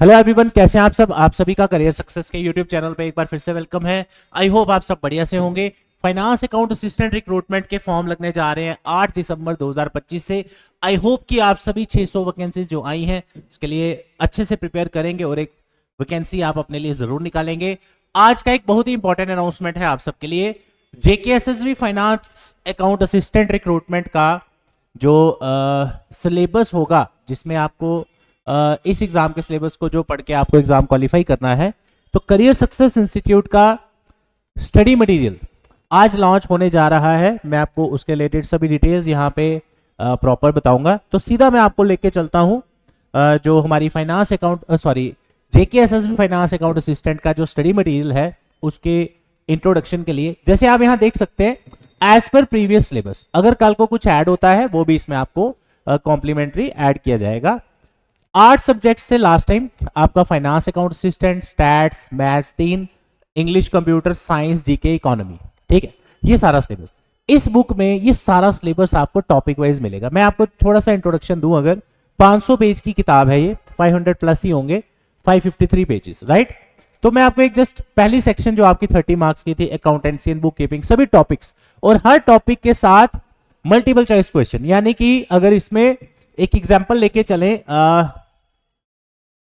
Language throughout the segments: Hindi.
हेलो एवरीवन, कैसे हैं आप सब। आप सभी का करियर सक्सेस के यूट्यूब चैनल पे एक बार फिर से वेलकम है। आई होप आप सब बढ़िया से होंगे। फाइनेंस अकाउंट असिस्टेंट रिक्रूटमेंट के फॉर्म लगने जा रहे हैं 8 दिसंबर 2025 से। आई होप कि आप सभी 600 वैकेंसीज जो आई हैं उसके लिए अच्छे से प्रिपेयर करेंगे और एक वैकेंसी आप अपने लिए जरूर निकालेंगे। आज का एक बहुत ही इंपॉर्टेंट अनाउंसमेंट है आप सबके लिए। JKSSB finance account assistant recruitment का जो सिलेबस होगा, जिसमें आपको इस एग्जाम के सिलेबस को जो पढ़ के आपको एग्जाम क्वालिफाई करना है, तो करियर सक्सेस इंस्टीट्यूट का स्टडी मटेरियल आज लॉन्च होने जा रहा है। मैं आपको उसके रिलेटेड सभी डिटेल्स यहाँ पे प्रॉपर बताऊंगा। तो सीधा मैं आपको लेके चलता हूँ जो हमारी finance account JKSSB finance account assistant का जो स्टडी मटेरियल है उसके इंट्रोडक्शन के लिए। जैसे आप यहाँ देख सकते हैं एज पर प्रीवियस सिलेबस, अगर कल को कुछ ऐड होता है वो भी इसमें आपको कॉम्प्लीमेंट्री ऐड किया जाएगा। 8 सब्जेक्ट से लास्ट टाइम आपका finance account assistant, stats, maths 3, English, computer science, GK, economy, ठीक है, ये सारा सिलेबस। इस बुक में ये सारा सिलेबस आपको टॉपिक वाइज मिलेगा। मैं आपको थोड़ा सा इंट्रोडक्शन दूं, अगर 500 पेज की किताब है ये, 500 प्लस ही होंगे, 553 पेजेस, राइट। तो मैं आपको एक जस्ट पहली सेक्शन जो आपकी 30 मार्क्स की थी, अकाउंटेंसी एंड बुक कीपिंग, सभी टॉपिक्स और हर टॉपिक के साथ मल्टीपल चॉइस क्वेश्चन, यानी कि अगर इसमें एक एग्जाम्पल लेके चले,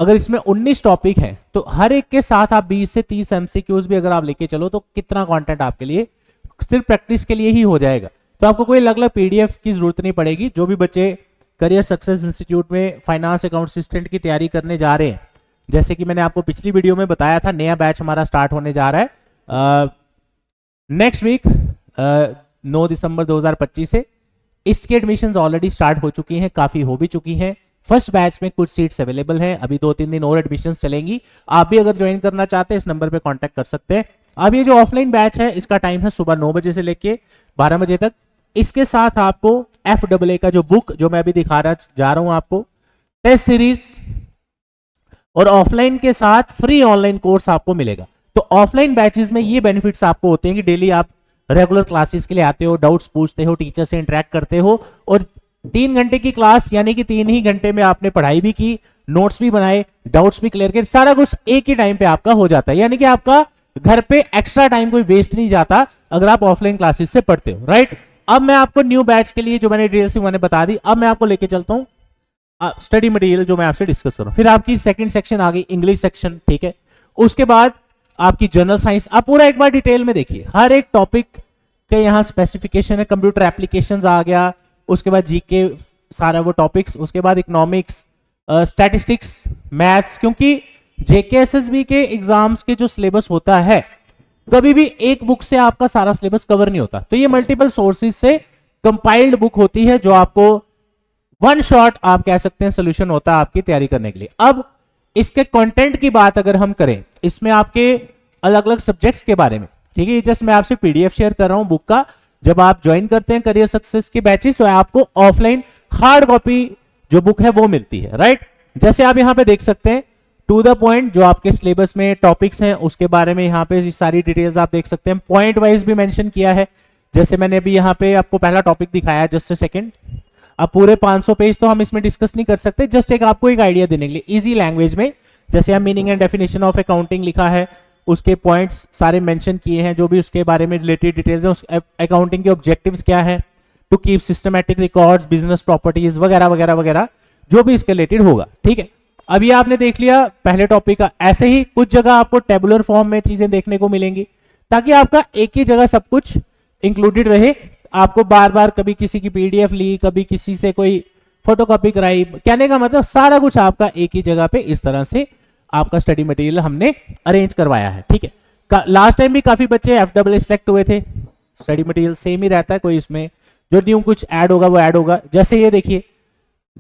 अगर इसमें 19 टॉपिक हैं तो हर एक के साथ आप 20 से 30 एमसीक्यूज भी अगर आप लेके चलो तो कितना कंटेंट आपके लिए सिर्फ प्रैक्टिस के लिए ही हो जाएगा। तो आपको कोई अलग अलग पीडीएफ की जरूरत नहीं पड़ेगी। जो भी बच्चे करियर सक्सेस इंस्टीट्यूट में फाइनेंस अकाउंट असिस्टेंट की तैयारी करने जा रहे हैं, जैसे कि मैंने आपको पिछली वीडियो में बताया था, नया बैच हमारा स्टार्ट होने जा रहा है नेक्स्ट वीक 9 दिसंबर 2025 से। इसके एडमिशंस ऑलरेडी स्टार्ट हो चुकी हैं, काफी हो भी चुकी हैं। फर्स्ट बैच में कुछ सीट्स अवेलेबल हैं, अभी 2-3 दिन और एडमिशंस चलेंगी। आप भी अगर ज्वाइन करना चाहते हैं इस नंबर पे कांटेक्ट कर सकते हैं। अब ये जो ऑफलाइन बैच है इसका टाइम है सुबह 9 बजे से लेके 12 बजे तक। इसके साथ आपको FAA का जो बुक जो मैं अभी दिखा रहा जा रहा हूं आपको, टेस्ट सीरीज और ऑफलाइन के साथ फ्री ऑनलाइन कोर्स आपको मिलेगा। तो ऑफलाइन बैचेस में ये बेनिफिट्स आपको होते हैं कि डेली आप रेगुलर क्लासेस के लिए आते हो, डाउट्स पूछते हो, टीचर से इंटरेक्ट करते हो, और 3 घंटे की क्लास यानी कि 3 ही घंटे में आपने पढ़ाई भी की, नोट्स भी बनाए, डाउट्स भी क्लियर किए, सारा कुछ एक ही टाइम पे आपका हो जाता है। यानी कि आपका घर पे एक्स्ट्रा टाइम कोई वेस्ट नहीं जाता अगर आप ऑफलाइन क्लासेस से पढ़ते हो, राइट। अब मैं आपको न्यू बैच के लिए जो मैंने डिटेल्स मैंने बता दी, अब मैं आपको लेके चलता हूं स्टडी मटेरियल जो मैं आपसे डिस्कस करूं। फिर आपकी सेकंड सेक्शन आ गई इंग्लिश सेक्शन, ठीक है। उसके बाद आपकी जनरल साइंस। आप पूरा एक बार डिटेल में देखिए, हर एक टॉपिक के यहाँ स्पेसिफिकेशन है। कंप्यूटर एप्लीकेशंस आ गया, उसके बाद जीके सारा वो टॉपिक्स, उसके बाद इकोनॉमिक्स, स्टैटिस्टिक्स, मैथ्स, क्योंकि जेकेएसएसबी के एग्जाम्स के जो सिलेबस होता है कभी भी एक बुक से आपका सारा सिलेबस कवर नहीं होता। तो ये मल्टीपल सोर्सेज से कंपाइल्ड बुक होती है जो आपको वन शॉट आप कह सकते हैं सोल्यूशन होता है आपकी तैयारी करने के लिए। अब इसके कंटेंट की बात अगर हम करें, इसमें आपके अलग अलग सब्जेक्ट्स के बारे में, ठीक है, जस्ट मैं आपसे पीडीएफ शेयर कर रहा हूं बुक का। जब आप ज्वाइन करते हैं करियर सक्सेस के बैचेस तो आपको ऑफलाइन हार्ड कॉपी जो बुक है वो मिलती है, राइट। जैसे आप यहां पे देख सकते हैं टू द पॉइंट जो आपके सिलेबस में टॉपिक्स हैं उसके बारे में यहां पे सारी डिटेल्स आप देख सकते हैं। पॉइंट वाइज भी मेंशन किया है, जैसे मैंने अभी यहां पे आपको पहला टॉपिक दिखाया, जस्ट अ सेकंड। अब पूरे 500 पेज तो हम इसमें डिस्कस नहीं कर सकते, जस्ट एक आपको एक आइडिया देने के लिए इजी लैंग्वेज में, जैसे हम meaning and definition of accounting लिखा है, उसके पॉइंट्स सारे मेंशन किए हैं, जो भी उसके बारे में रिलेटेड डिटेल्स हैं, उस अकाउंटिंग के ऑब्जेक्टिव्स क्या है, to keep systematic records, business properties वगैरह वगैरह वगैरह, जो भी इसके रिलेटेड होगा, ठीक है। अब ये आपने देख लिया पहले टॉपिक का। ऐसे ही कुछ जगह आपको टेबुलर फॉर्म में चीजें देखने को मिलेंगी ताकि आपका एक ही जगह सब कुछ इंक्लूडेड रहे। आपको बार बार कभी किसी की पीडीएफ ली, कभी किसी से कोई फोटोकॉपी कराई, कहने का मतलब सारा कुछ आपका एक ही जगह पे इस तरह से आपका स्टडी मटेरियल हमने अरेंज करवाया है, ठीक है। लास्ट टाइम भी काफी बच्चे FAA सिलेक्ट हुए थे। स्टडी मटेरियल सेम ही रहता है, कोई इसमें जो न्यू कुछ ऐड होगा वो ऐड होगा। जैसे ये देखिए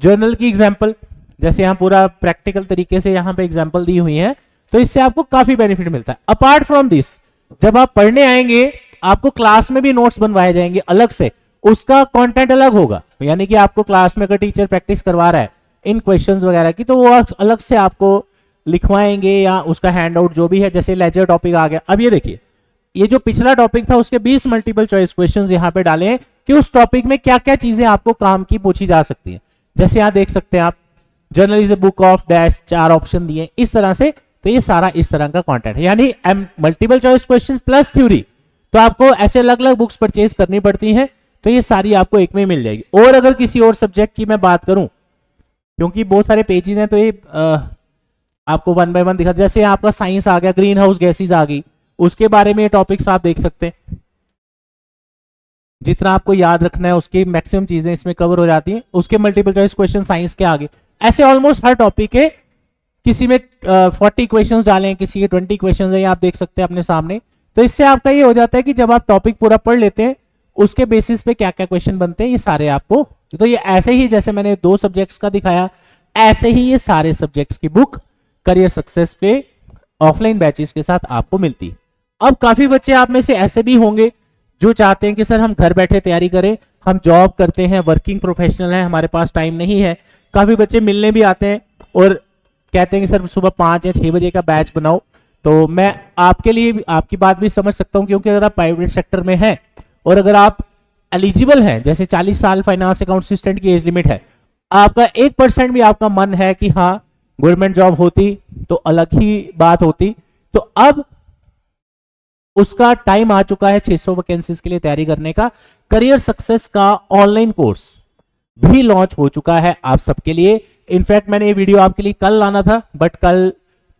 जर्नल की एग्जांपल, जैसे यहाँ पूरा प्रैक्टिकल तरीके से यहाँ पे एग्जांपल दी हुई है, तो इससे आपको काफी बेनिफिट मिलता है। अपार्ट फ्रॉम दिस, जब आप पढ़ने आएंगे आपको क्लास में भी नोट्स बनवाए जाएंगे अलग से, उसका कंटेंट अलग होगा। यानी कि आपको क्लास में अगर टीचर प्रैक्टिस करवा रहा है इन क्वेश्चंस वगैरह की, तो वो अलग से आपको लिखवाएंगे या उसका हैंड आउट जो भी है। जैसे लेजर टॉपिक आ गया। अब ये देखिए, ये जो पिछला टॉपिक था उसके 20 मल्टीपल चॉइस क्वेश्चंस यहाँ पे डाले हैं कि उस टॉपिक में क्या क्या चीजें आपको काम की पूछी जा सकती हैं। जैसे यहाँ देख सकते हैं आप journal is a book of dash, 4 option दिए इस तरह से। तो ये सारा इस तरह का कंटेंट है, यानी multiple choice question plus theory. तो आपको ऐसे अलग अलग बुक्स परचेज करनी पड़ती हैं, तो ये सारी आपको एक में मिल जाएगी। और अगर किसी और सब्जेक्ट की मैं बात करूं, क्योंकि बहुत सारे पेजेस हैं, तो ये आपको 1 बाय 1 दिखा। जैसे आपका साइंस आ गया, ग्रीन हाउस गैसेज आ गई, उसके बारे में ये टॉपिक्स आप देख सकते हैं। जितना आपको याद रखना है उसकी मैक्सिमम चीजें इसमें कवर हो जाती हैं। उसके मल्टीपल चॉइस क्वेश्चन साइंस के आगे, ऐसे ऑलमोस्ट हर टॉपिक के किसी में 40 क्वेश्चंस डालें, किसी के 20 क्वेश्चंस है, आप देख सकते हैं अपने सामने। तो इससे आपका ये हो जाता है कि जब आप टॉपिक पूरा पढ़ लेते हैं, उसके बेसिस पे क्या क्या क्वेश्चन बनते हैं ये सारे आपको। तो ये ऐसे ही जैसे मैंने 2 सब्जेक्ट्स का दिखाया, ऐसे ही ये सारे सब्जेक्ट्स की बुक करियर सक्सेस पे ऑफलाइन बैचेस के साथ आपको मिलती है। अब काफी बच्चे आप में से ऐसे भी होंगे जो चाहते हैं कि सर हम घर बैठे तैयारी करें, हम जॉब करते हैं, वर्किंग प्रोफेशनल हैं, हमारे पास टाइम नहीं है। काफी बच्चे मिलने भी आते हैं और कहते हैं कि सर सुबह 5 या 6 बजे का बैच बनाओ। तो मैं आपके लिए आपकी बात भी समझ सकता हूं, क्योंकि अगर आप प्राइवेट सेक्टर में हैं और अगर आप एलिजिबल हैं, जैसे 40 साल फाइनेंस अकाउंट असिस्टेंट की एज लिमिट है, आपका 1% भी आपका मन है कि हाँ गवर्नमेंट जॉब होती तो अलग ही बात होती, तो अब उसका टाइम आ चुका है 600 वैकेंसीज के लिए तैयारी करने का। करियर सक्सेस का ऑनलाइन कोर्स भी लॉन्च हो चुका है आप सबके लिए। इनफैक्ट मैंने ये वीडियो आपके लिए कल लाना था, बट कल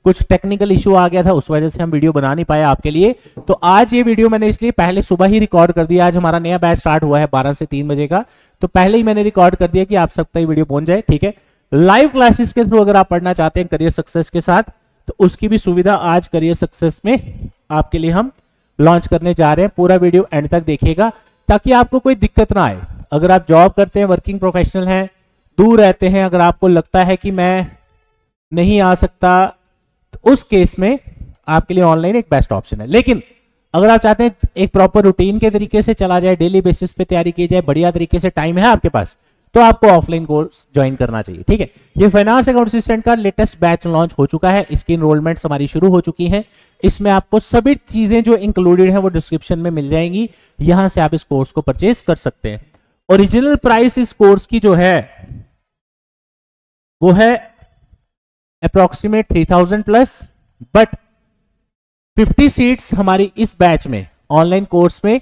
कुछ टेक्निकल इशू आ गया था, उस वजह से हम वीडियो बना नहीं पाए आपके लिए। तो आज ये वीडियो मैंने इसलिए पहले सुबह ही रिकॉर्ड कर दिया। आज हमारा नया बैच स्टार्ट हुआ है 12 से 3 बजे का, तो पहले ही मैंने रिकॉर्ड कर दिया कि आप सब तक ये वीडियो पहुंच जाए। ठीक है, लाइव क्लासेस के थ्रू अगर आप पढ़ना चाहते हैं करियर सक्सेस के साथ, तो उसकी भी सुविधा आज करियर सक्सेस में आपके लिए हम लॉन्च करने जा रहे हैं। पूरा वीडियो एंड तक देखिएगा ताकि आपको कोई दिक्कत ना आए। अगर आप जॉब करते हैं, वर्किंग प्रोफेशनल हैं, दूर रहते हैं, अगर आपको लगता है कि मैं नहीं आ सकता, तो उस केस में आपके लिए ऑनलाइन एक बेस्ट ऑप्शन है। लेकिन अगर आप चाहते हैं एक प्रॉपर रूटीन के तरीके से चला जाए, डेली बेसिस पे तैयारी की जाए, बढ़िया तरीके से टाइम है आपके पास, तो आपको ऑफलाइन कोर्स ज्वाइन करना चाहिए। ठीक है, ये फाइनेंस अकाउंट असिस्टेंट का लेटेस्ट बैच लॉन्च हो चुका है, इसकी इनरोलमेंट्स हमारी शुरू हो चुकी हैं। इसमें आपको सभी चीजें जो इंक्लूडेड है वो डिस्क्रिप्शन में मिल जाएंगी, यहां से आप इस कोर्स को परचेज कर सकते हैं। ओरिजिनल प्राइस इस कोर्स की जो है वो है अप्रोक्सीमेट 3000 प्लस, बट 50 सीट्स हमारी इस बैच में ऑनलाइन कोर्स में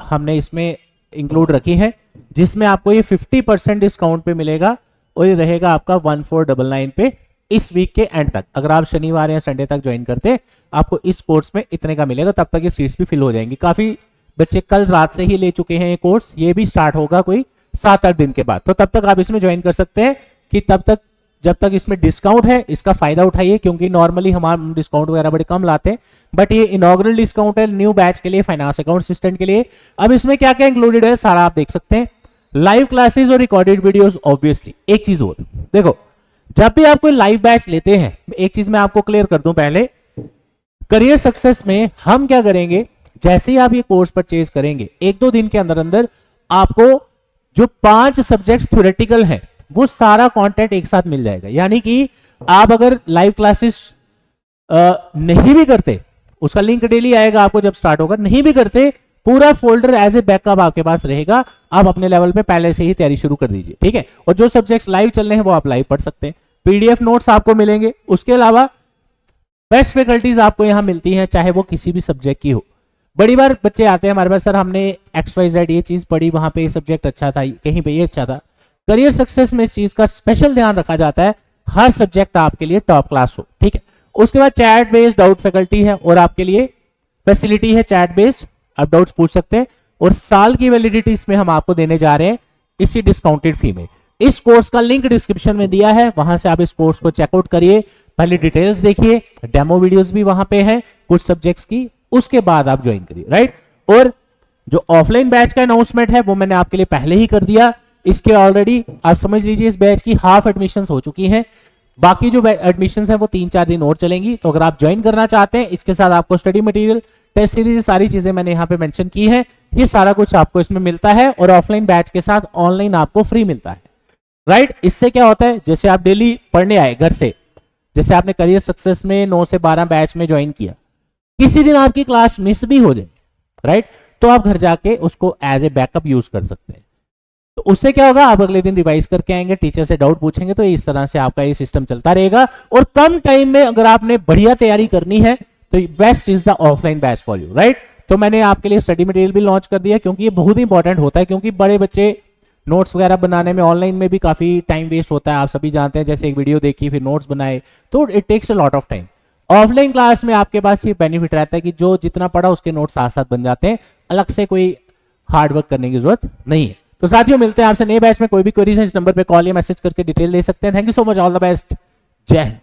हमने इसमें इंक्लूड रखी है, जिसमें आपको ये 50% डिस्काउंट पे मिलेगा और ये रहेगा आपका 1499 पे इस वीक के एंड तक। अगर आप शनिवार या संडे तक ज्वाइन करते हैं, आपको इस कोर्स में इतने का मिलेगा, तब तक ये सीट्स भी फिल हो जाएंगी। काफी बच्चे कल रात से ही ले चुके हैं ये कोर्स, ये भी स्टार्ट होगा कोई 7-8 दिन के बाद, तो तब तक आप इसमें ज्वाइन कर सकते हैं कि तब तक जब तक इसमें डिस्काउंट है इसका फायदा उठाइए, क्योंकि नॉर्मली हमारे डिस्काउंट वगैरह बड़े कम लाते हैं, बट ये इनॉग्रल डिस्काउंट है न्यू बैच के लिए, फाइनेंस अकाउंट असिस्टेंट के लिए। अब इसमें क्या क्या इंक्लूडेड है सारा आप देख सकते हैं, लाइव क्लासेस और रिकॉर्डेड वीडियोस। ऑब्वियसली एक चीज और देखो, जब भी आप कोई लाइव बैच लेते हैं, एक चीज मैं आपको क्लियर कर दूं पहले, करियर सक्सेस में हम क्या करेंगे, जैसे ही आप ये कोर्स परचेज करेंगे, 1-2 दिन के अंदर अंदर आपको जो 5 सब्जेक्ट्स थ्योरेटिकल हैं वो सारा कंटेंट एक साथ मिल जाएगा। यानी कि आप अगर लाइव क्लासेस नहीं भी करते, उसका लिंक डेली आएगा आपको जब स्टार्ट होगा, नहीं भी करते, पूरा फोल्डर एज ए बैकअप आपके पास रहेगा। आप अपने लेवल पे पहले से ही तैयारी शुरू कर दीजिए। ठीक है, और जो सब्जेक्ट्स लाइव चल रहे हैं वो आप लाइव पढ़ सकते हैं, पीडीएफ नोट्स आपको मिलेंगे। उसके अलावा बेस्ट फैकल्टीज आपको यहाँ मिलती हैं, चाहे वो किसी भी सब्जेक्ट की हो। बड़ी बार बच्चे आते हैं हमारे पास, सर हमने XYZ ये चीज पढ़ी, वहां पे ये सब्जेक्ट अच्छा था, कहीं पे ये अच्छा था। करियर सक्सेस में इस चीज का स्पेशल ध्यान रखा जाता है, हर सब्जेक्ट आपके लिए टॉप क्लास हो। ठीक है, उसके बाद चैट बेस्ड डाउट फैकल्टी है और आपके लिए फैसिलिटी है चैट बेस्ड, आप डाउट्स पूछ सकते हैं। और साल की वैलिडिटी इसमें हम आपको देने जा रहे हैं इसी डिस्काउंटेड फी में। इस कोर्स का लिंक डिस्क्रिप्शन में दिया है, वहां से आप इस कोर्स को चेकआउट करिए, पहले डिटेल्स देखिए, डेमो वीडियोस भी वहां पे हैं कुछ सब्जेक्ट्स की, उसके बाद आप ज्वाइन करिए। राइट, और जो ऑफलाइन बैच का अनाउंसमेंट है वो मैंने आपके लिए पहले ही कर दिया। इसके ऑलरेडी आप समझ लीजिए इस बैच की हाफ एडमिशन हो चुकी हैं, बाकी जो एडमिशन है वो 3-4 दिन और चलेंगी। तो अगर आप ज्वाइन करना चाहते हैं, इसके साथ आपको स्टडी मटेरियल, टेस्ट सीरीज, सारी चीजें मैंने यहाँ पे मेंशन की है, ये सारा कुछ आपको इसमें मिलता है। और ऑफलाइन बैच के साथ ऑनलाइन आपको फ्री मिलता है। राइट, इससे क्या होता है, जैसे आप डेली पढ़ने आए घर से, जैसे आपने करियर सक्सेस में 9 से 12 बैच में ज्वाइन किया, किसी दिन आपकी क्लास मिस भी हो जाए, राइट, तो आप घर जाके उसको एज ए बैकअप यूज कर सकते हैं। तो उससे क्या होगा, आप अगले दिन रिवाइज करके आएंगे, टीचर से डाउट पूछेंगे, तो इस तरह से आपका ये सिस्टम चलता रहेगा। और कम टाइम में अगर आपने बढ़िया तैयारी करनी है तो best is the offline batch for you, right. तो मैंने आपके लिए स्टडी मटेरियल भी लॉन्च कर दिया, क्योंकि ये बहुत ही इंपॉर्टेंट होता है, क्योंकि बड़े बच्चे नोट्स वगैरह बनाने में ऑनलाइन में भी काफी टाइम वेस्ट होता है, आप सभी जानते हैं। जैसे एक वीडियो देखी फिर नोट्स बनाए, तो it takes a lot of time. Offline class में आपके पास ये बेनिफिट रहता है कि जो जितना पढ़ा उसके नोट्स साथ साथ बन जाते हैं, अलग से कोई हार्ड वर्क करने की जरूरत नहीं है। तो साथियों मिलते हैं आपसे नए बैच में। कोई भी क्वेरीज है इस नंबर पे कॉल या मैसेज करके डिटेल दे सकते हैं। Thank you so much, all the best, जय हिंद।